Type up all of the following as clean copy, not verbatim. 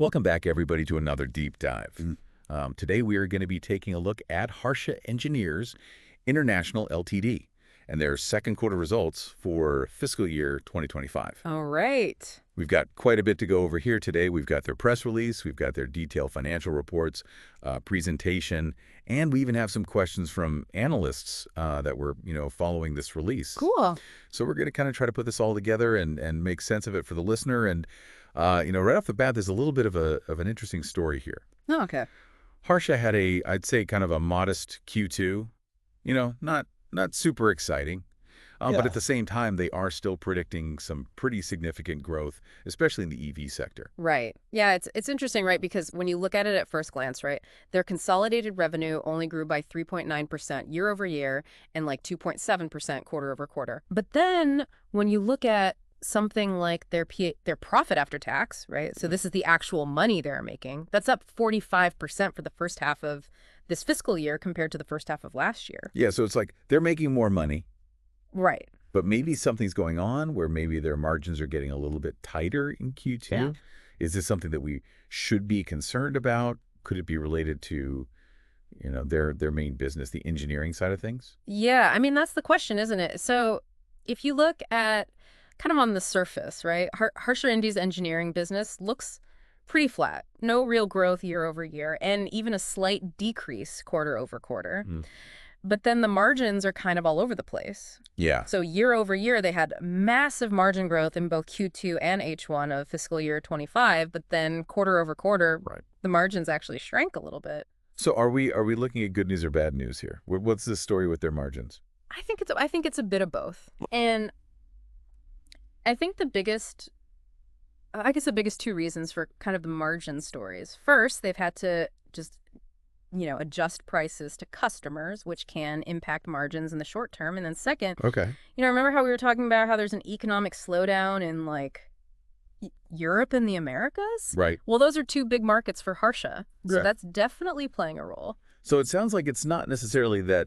Welcome back, everybody, to another deep dive. Today, we are going to be taking a look at Harsha Engineers International Ltd. and their second quarter results for fiscal year 2025. All right. We've got quite a bit to go over here today. We've got their press release, we've got their detailed financial reports, presentation, and we even have some questions from analysts that were, following this release. Cool. So we're going to kind of try to put this all together and make sense of it for the listener. And right off the bat, there's a little bit of an interesting story here. Oh, okay. Harsha had I'd say, kind of a modest Q2. Not super exciting. But at the same time, they are still predicting some pretty significant growth, especially in the EV sector. Right. Yeah, it's interesting, right? Because when you look at it at first glance, right, their consolidated revenue only grew by 3.9% year over year and like 2.7% quarter over quarter. But then when you look at something like their profit after tax, right? So this is the actual money they're making. That's up 45% for the first half of this fiscal year compared to the first half of last year. Yeah, so it's like they're making more money. Right. But maybe something's going on where maybe their margins are getting a little bit tighter in Q2. Yeah. Is this something that we should be concerned about? Could it be related to, their main business, the engineering side of things? Yeah, I mean, that's the question, isn't it? So if you look at kind of on the surface, right, Harsha India's engineering business looks pretty flat. No real growth year over year, and even a slight decrease quarter over quarter. But then the margins are kind of all over the place. Yeah. So year over year, they had massive margin growth in both Q2 and H1 of fiscal year 25. But then quarter over quarter, Right. the margins actually shrank a little bit. So are we looking at good news or bad news here? What's the story with their margins? I think it's a bit of both. And I think the biggest two reasons for kind of the margin stories. First, they've had to just adjust prices to customers, which can impact margins in the short term. And then second, Okay. remember how we were talking about how there's an economic slowdown in like Europe and the Americas? Right. Well, those are two big markets for Harsha. So Yeah. that's definitely playing a role. So it sounds like it's not necessarily that,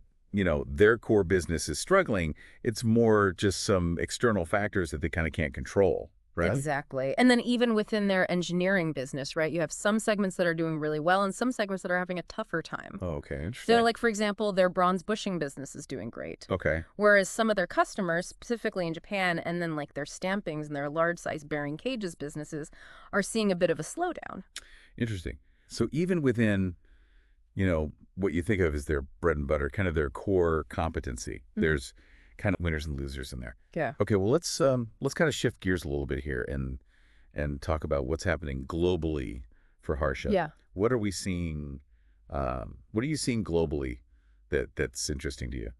their core business is struggling. It's more just some external factors that they kind of can't control, right? Exactly. And then even within their engineering business, right, you have some segments that are doing really well and some segments that are having a tougher time. Oh, okay. Interesting. So like, for example, their bronze bushing business is doing great. Okay. Whereas some of their customers, specifically in Japan, and then like their stampings and their large size bearing cages businesses are seeing a bit of a slowdown. Interesting. So even within, what you think of as their bread and butter, kind of their core competency, there's kind of winners and losers in there. Yeah. Okay, well, let's kind of shift gears a little bit here and talk about what's happening globally for Harsha. Yeah. What are we seeing? What are you seeing globally that's interesting to you?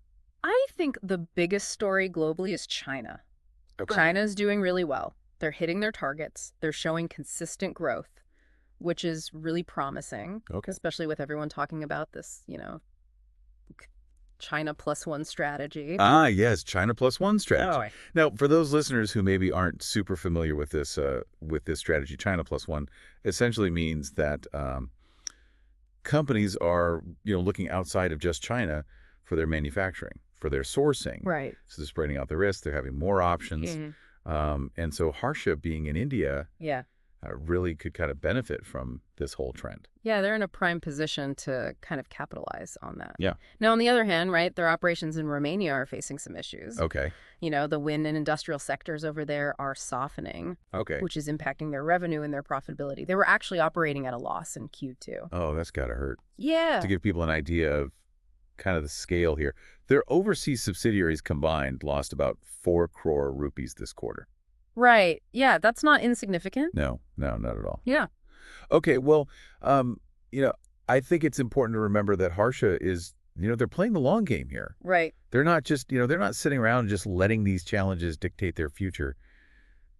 I think the biggest story globally is China. Okay. China's doing really well. They're hitting their targets. They're showing consistent growth, which is really promising. Okay. Especially with everyone talking about this, China plus one strategy. Ah, yes, China plus one strategy. Oh, Now, for those listeners who maybe aren't super familiar with this strategy, China plus one essentially means that companies are looking outside of just China for their manufacturing, for their sourcing. right. So they're spreading out the risk. They're having more options, Mhm. and so Harsha being in India Yeah. really could kind of benefit from this whole trend. Yeah, they're in a prime position to kind of capitalize on that. Yeah. Now, on the other hand, right, their operations in Romania are facing some issues. Okay. The wind and industrial sectors over there are softening, Okay. which is impacting their revenue and their profitability. They were actually operating at a loss in Q2. Oh, that's got to hurt. Yeah. To give people an idea of kind of the scale here, their overseas subsidiaries combined lost about 4 crore rupees this quarter. Right. Yeah, that's not insignificant. No, not at all. Yeah. Okay, well, I think it's important to remember that Harsha is, they're playing the long game here. Right. They're not just, they're not sitting around and just letting these challenges dictate their future.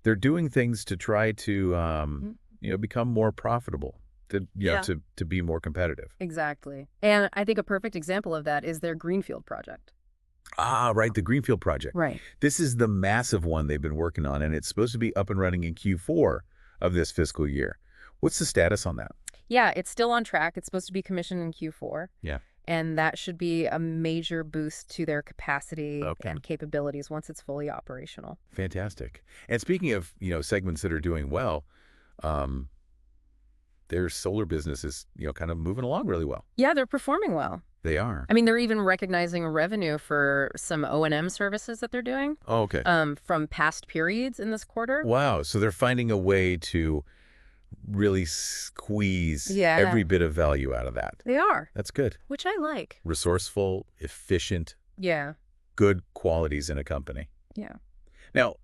They're doing things to try to, become more profitable, to be more competitive. Exactly. And I think a perfect example of that is their Greenfield project. Ah, right, the Greenfield project. Right. This is the massive one they've been working on, and it's supposed to be up and running in Q4 of this fiscal year. What's the status on that? Yeah, it's still on track. It's supposed to be commissioned in Q4. Yeah. And that should be a major boost to their capacity and capabilities once it's fully operational. Fantastic. And speaking of, segments that are doing well, their solar business is, kind of moving along really well. Yeah, they're performing well. They are. I mean, they're even recognizing revenue for some O&M services that they're doing Oh, okay. from past periods in this quarter. Wow. So they're finding a way to really squeeze Yeah, every bit of value out of that. they are, That's good. which I like. Resourceful, efficient, Yeah, good qualities in a company. yeah. Now,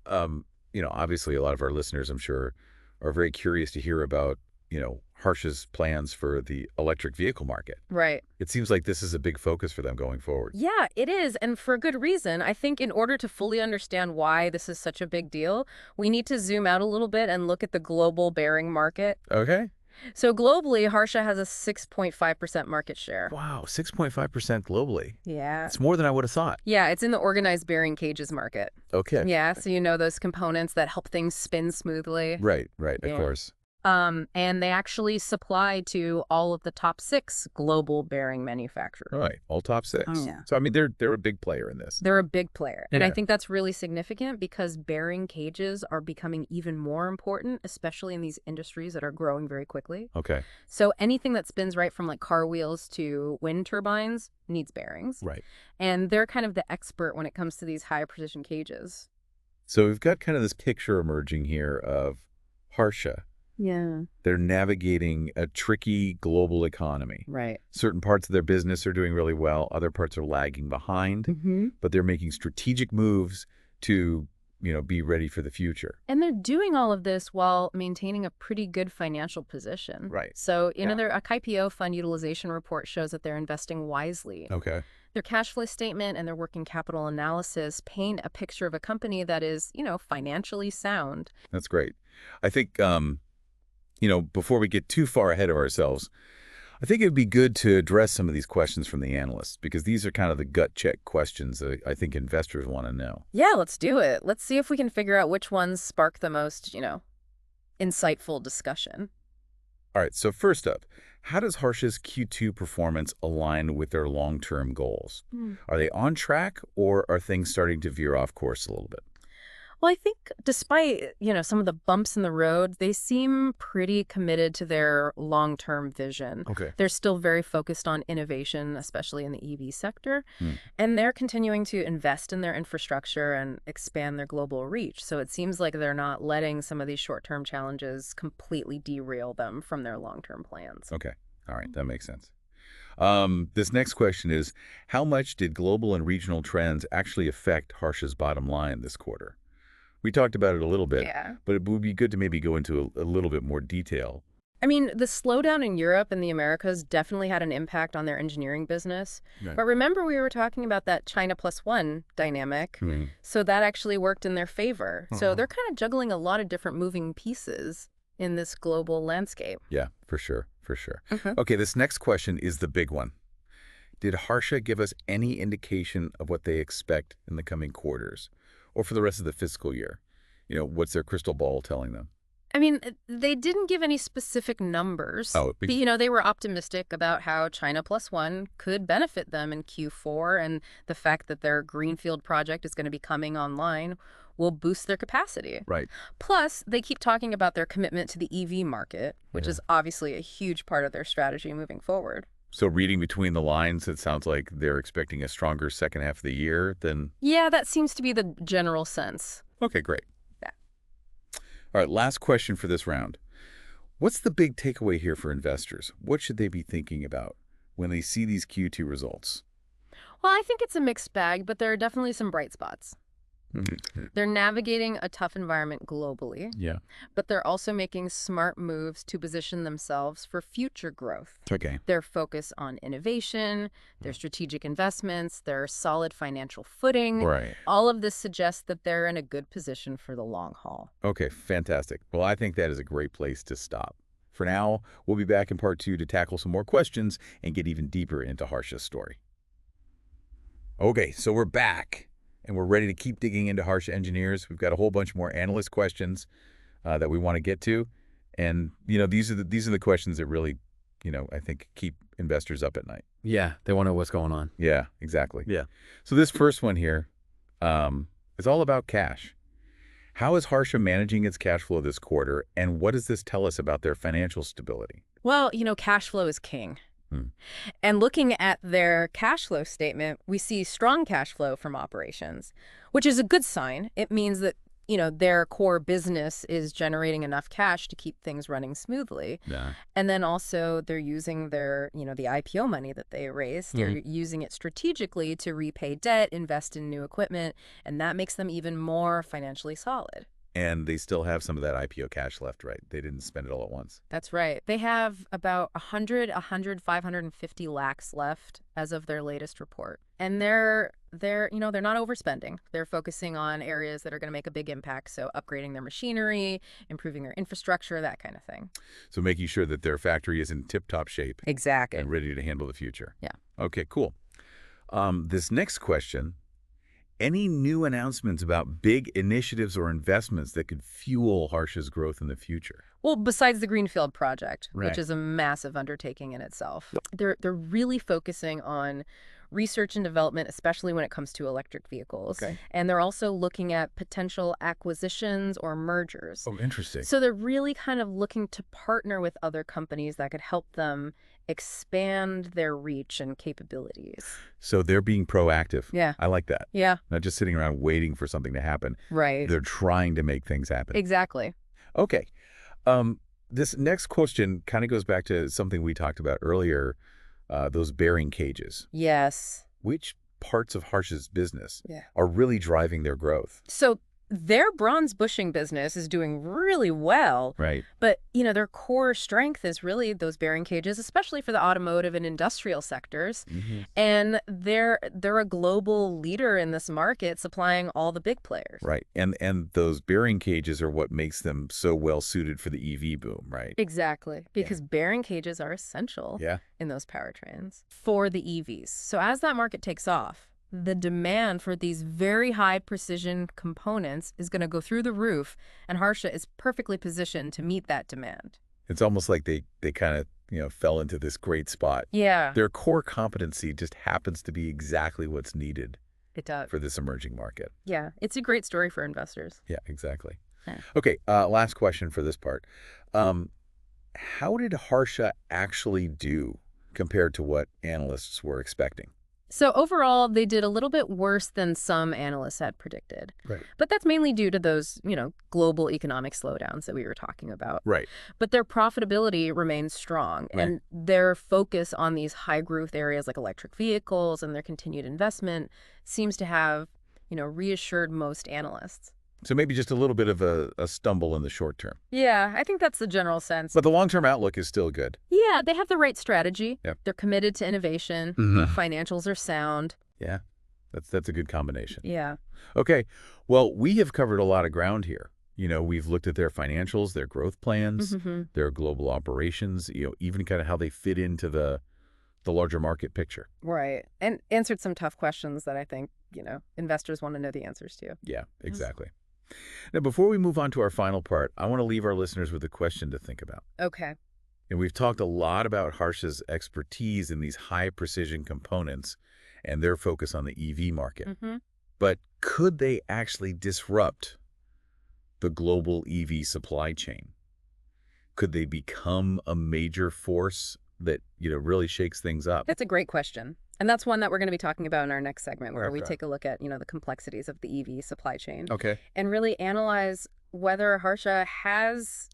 obviously a lot of our listeners, I'm sure, are very curious to hear about, Harsha's plans for the electric vehicle market. Right. It seems like this is a big focus for them going forward. Yeah, it is. And for a good reason. I think in order to fully understand why this is such a big deal, we need to zoom out a little bit and look at the global bearing market. Okay. So globally, Harsha has a 6.5% market share. Wow, 6.5% globally. Yeah. It's more than I would have thought. Yeah, it's in the organized bearing cages market. Okay. Yeah, so you know those components that help things spin smoothly. Right, of Yeah. course. And they actually supply to all of the top 6 global bearing manufacturers. All right, all top 6. Oh, yeah. So, I mean, they're a big player in this. They're a big player. And I Yeah. think that's really significant because bearing cages are becoming even more important, especially in these industries that are growing very quickly. Okay, So anything that spins right from like car wheels to wind turbines needs bearings. right. And they're kind of the expert when it comes to these high precision cages. So we've got kind of this picture emerging here of Harsha. Yeah. They're navigating a tricky global economy. Right. Certain parts of their business are doing really well. Other parts are lagging behind, Mm-hmm. but they're making strategic moves to, be ready for the future. And they're doing all of this while maintaining a pretty good financial position. Right. So, Yeah. their KPO fund utilization report shows that they're investing wisely. Okay. Their cash flow statement and their working capital analysis paint a picture of a company that is, financially sound. That's great. I think, before we get too far ahead of ourselves, I think it would be good to address some of these questions from the analysts because these are kind of the gut check questions that I think investors want to know. Yeah, let's do it. Let's see if we can figure out which ones spark the most, insightful discussion. All right, so first up, how does Harsha's Q2 performance align with their long-term goals? Are they on track or are things starting to veer off course a little bit? Well, I think despite, some of the bumps in the road, they seem pretty committed to their long-term vision. Okay. They're still very focused on innovation, especially in the EV sector, and they're continuing to invest in their infrastructure and expand their global reach. So it seems like they're not letting some of these short-term challenges completely derail them from their long-term plans. Okay. All right, that makes sense. This next question is, how much did global and regional trends actually affect Harsha's bottom line this quarter? We talked about it a little bit, Yeah. but it would be good to maybe go into a little bit more detail. I mean, the slowdown in Europe and the Americas definitely had an impact on their engineering business. Right. But remember, we were talking about that China plus one dynamic. Mhm. So that actually worked in their favor. So Uh-huh. they're kind of juggling a lot of different moving pieces in this global landscape. Yeah, for sure, for sure. Mhm. Okay, this next question is the big one. Did Harsha give us any indication of what they expect in the coming quarters or for the rest of the fiscal year? What's their crystal ball telling them? I mean, they didn't give any specific numbers. Oh, But, they were optimistic about how China plus one could benefit them in Q4 and the fact that their greenfield project is going to be coming online will boost their capacity. Right. Plus, they keep talking about their commitment to the EV market, which Yeah. is obviously a huge part of their strategy moving forward. So reading between the lines, it sounds like they're expecting a stronger second half of the year than... Yeah, that seems to be the general sense. Okay, great. Yeah. All right, last question for this round. What's the big takeaway here for investors? What should they be thinking about when they see these Q2 results? Well, I think it's a mixed bag, but there are definitely some bright spots. They're navigating a tough environment globally, Yeah. but they're also making smart moves to position themselves for future growth. Okay. Their focus on innovation, their strategic investments, their solid financial footing, Right. all of this suggests that they're in a good position for the long haul. Okay, fantastic. Well, I think that is a great place to stop. For now, we'll be back in part 2 to tackle some more questions and get even deeper into Harsha's story. Okay, so we're back, and we're ready to keep digging into Harsha Engineers. We've got a whole bunch more analyst questions that we want to get to. And, these are the questions that really, I think keep investors up at night. Yeah, they want to know what's going on. Yeah, exactly. Yeah. So this first one here is all about cash. How is Harsha managing its cash flow this quarter, and what does this tell us about their financial stability? Well, cash flow is king. Hmm. And looking at their cash flow statement, we see strong cash flow from operations, which is a good sign. It means that, their core business is generating enough cash to keep things running smoothly. Yeah. And then also they're using their, the IPO money that they raised. They're using it strategically to repay debt, invest in new equipment, and that makes them even more financially solid. And they still have some of that IPO cash left, right? They didn't spend it all at once. That's right. They have about 550 lakhs left as of their latest report. And they're not overspending. They're focusing on areas that are going to make a big impact. So upgrading their machinery, improving their infrastructure, that kind of thing. So making sure that their factory is in tip-top shape. Exactly. And ready to handle the future. Yeah. Okay, cool. This next question, any new announcements about big initiatives or investments that could fuel Harsha's growth in the future? Well, besides the Greenfield project, Right. which is a massive undertaking in itself, they're really focusing on research and development, especially when it comes to electric vehicles. Okay. And they're also looking at potential acquisitions or mergers. Oh, interesting. So they're really kind of looking to partner with other companies that could help them expand their reach and capabilities. So they're being proactive. Yeah. I like that. Yeah, Not just sitting around waiting for something to happen. right. They're trying to make things happen. Exactly. Okay. This next question kind of goes back to something we talked about earlier, those bearing cages. Yes. Which parts of Harsha's business Yeah. are really driving their growth? So their bronze bushing business is doing really well. Right. But, their core strength is really those bearing cages, especially for the automotive and industrial sectors. And they're a global leader in this market, supplying all the big players. Right. And those bearing cages are what makes them so well suited for the EV boom, right? Exactly, because bearing cages are essential Yeah. in those powertrains for the EVs. So as that market takes off, the demand for these very high precision components is going to go through the roof, and Harsha is perfectly positioned to meet that demand. It's almost like they kind of, fell into this great spot. Yeah, Their core competency just happens to be exactly what's needed it does. for this emerging market. Yeah, it's a great story for investors. Yeah, exactly. Yeah. Okay, last question for this part. How did Harsha actually do compared to what analysts were expecting? So overall, they did a little bit worse than some analysts had predicted. Right. But that's mainly due to those, global economic slowdowns that we were talking about. Right. But their profitability remains strong. Right. And their focus on these high growth areas like electric vehicles and their continued investment seems to have, reassured most analysts. So maybe just a little bit of a stumble in the short term. Yeah, I think that's the general sense. But the long-term outlook is still good. Yeah, they have the right strategy. Yep. They're committed to innovation. Financials are sound. Yeah, that's a good combination. Yeah. Okay, well, we have covered a lot of ground here. We've looked at their financials, their growth plans, their global operations, even kind of how they fit into the larger market picture. Right. And answered some tough questions that I think, investors want to know the answers to. Yeah, exactly. Now, before we move on to our final part, I want to leave our listeners with a question to think about. Okay. And we've talked a lot about Harsha's expertise in these high-precision components and their focus on the EV market. But could they actually disrupt the global EV supply chain? Could they become a major force that, really shakes things up? That's a great question. And that's one that we're going to be talking about in our next segment, where we Okay. take a look at, the complexities of the EV supply chain. Okay. And really analyze whether Harsha has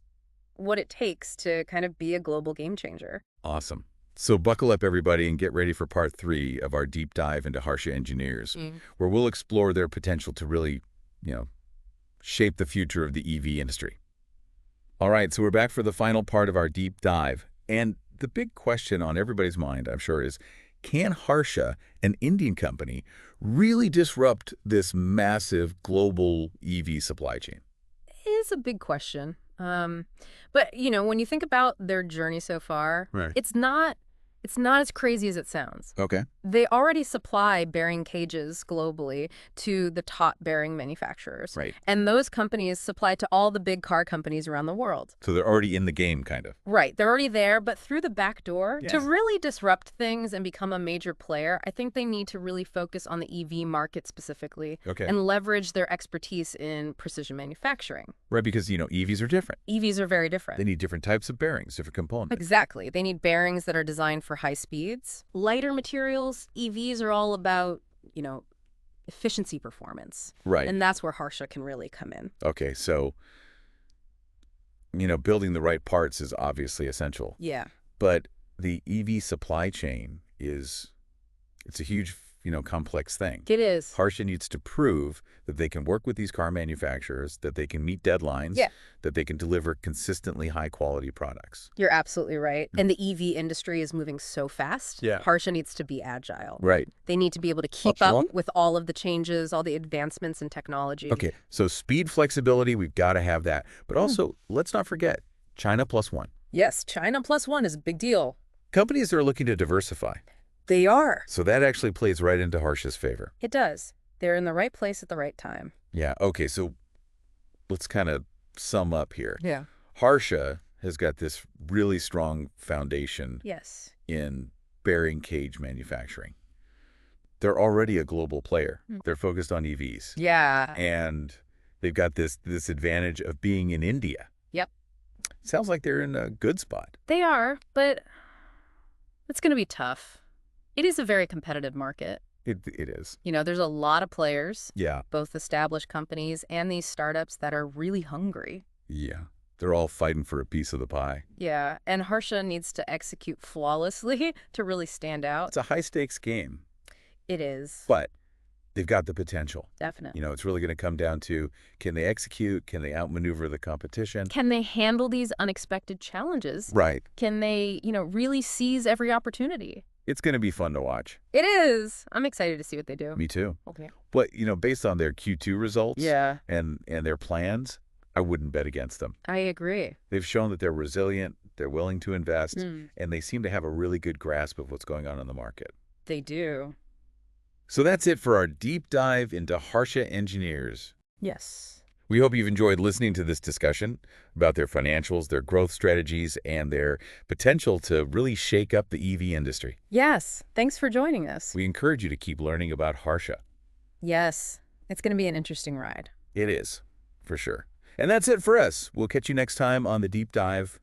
what it takes to kind of be a global game changer. Awesome. So buckle up, everybody, and get ready for part 3 of our deep dive into Harsha Engineers, where we'll explore their potential to really, shape the future of the EV industry. All right, so we're back for the final part of our deep dive. And the big question on everybody's mind, I'm sure, is can Harsha, an Indian company, really disrupt this massive global EV supply chain? It is a big question. But, when you think about their journey so far, Right. it's not as crazy as it sounds. Okay. They already supply bearing cages globally to the top bearing manufacturers. Right. And those companies supply to all the big car companies around the world. So they're already in the game, kind of. Right. They're already there, but through the back door, to Yeah. really disrupt things and become a major player, I think they need to really focus on the EV market specifically Okay. and leverage their expertise in precision manufacturing. Right, because, EVs are different. EVs are very different. They need different types of bearings, different components. Exactly. They need bearings that are designed for high speeds. Lighter materials, EVs are all about, efficiency performance. Right. And that's where Harsha can really come in. Okay, so, building the right parts is obviously essential. Yeah. But the EV supply chain it's a huge, complex thing. It is. Harsha needs to prove that they can work with these car manufacturers, that they can meet deadlines, Yeah. that they can deliver consistently high-quality products. You're absolutely right. And the EV industry is moving so fast. Yeah. Harsha needs to be agile. Right. They need to be able to keep up with all of the changes, all the advancements in technology. Okay, so speed, flexibility, we've got to have that. But also, let's not forget, China plus one. Yes, China plus one is a big deal. Companies are looking to diversify. They are. So that actually plays right into Harsha's favor. It does. They're in the right place at the right time. Yeah, okay, so let's kind of sum up here. Yeah. Harsha has got this really strong foundation Yes. in bearing cage manufacturing. They're already a global player. They're focused on EVs. Yeah. And they've got this advantage of being in India. Yep. Sounds like they're in a good spot. They are, but it's going to be tough. It is a very competitive market. It is. There's a lot of players, Yeah. both established companies and these startups that are really hungry. Yeah. They're all fighting for a piece of the pie. Yeah, and Harsha needs to execute flawlessly to really stand out. It's a high-stakes game, It is. but they've got the potential. Definitely. It's really going to come down to, can they execute? Can they outmaneuver the competition? Can they handle these unexpected challenges? Right. Can they, really seize every opportunity? It's going to be fun to watch. It is. I'm excited to see what they do. Me too. Okay. But, based on their Q2 results Yeah, and their plans, I wouldn't bet against them. I agree. They've shown that they're resilient, they're willing to invest, Mm, and they seem to have a really good grasp of what's going on in the market. they do. So that's it for our deep dive into Harsha Engineers. Yes. We hope you've enjoyed listening to this discussion about their financials, their growth strategies, and their potential to really shake up the EV industry. Yes. Thanks for joining us. We encourage you to keep learning about Harsha. Yes. It's going to be an interesting ride. It is, for sure. And that's it for us. We'll catch you next time on The Deep Dive.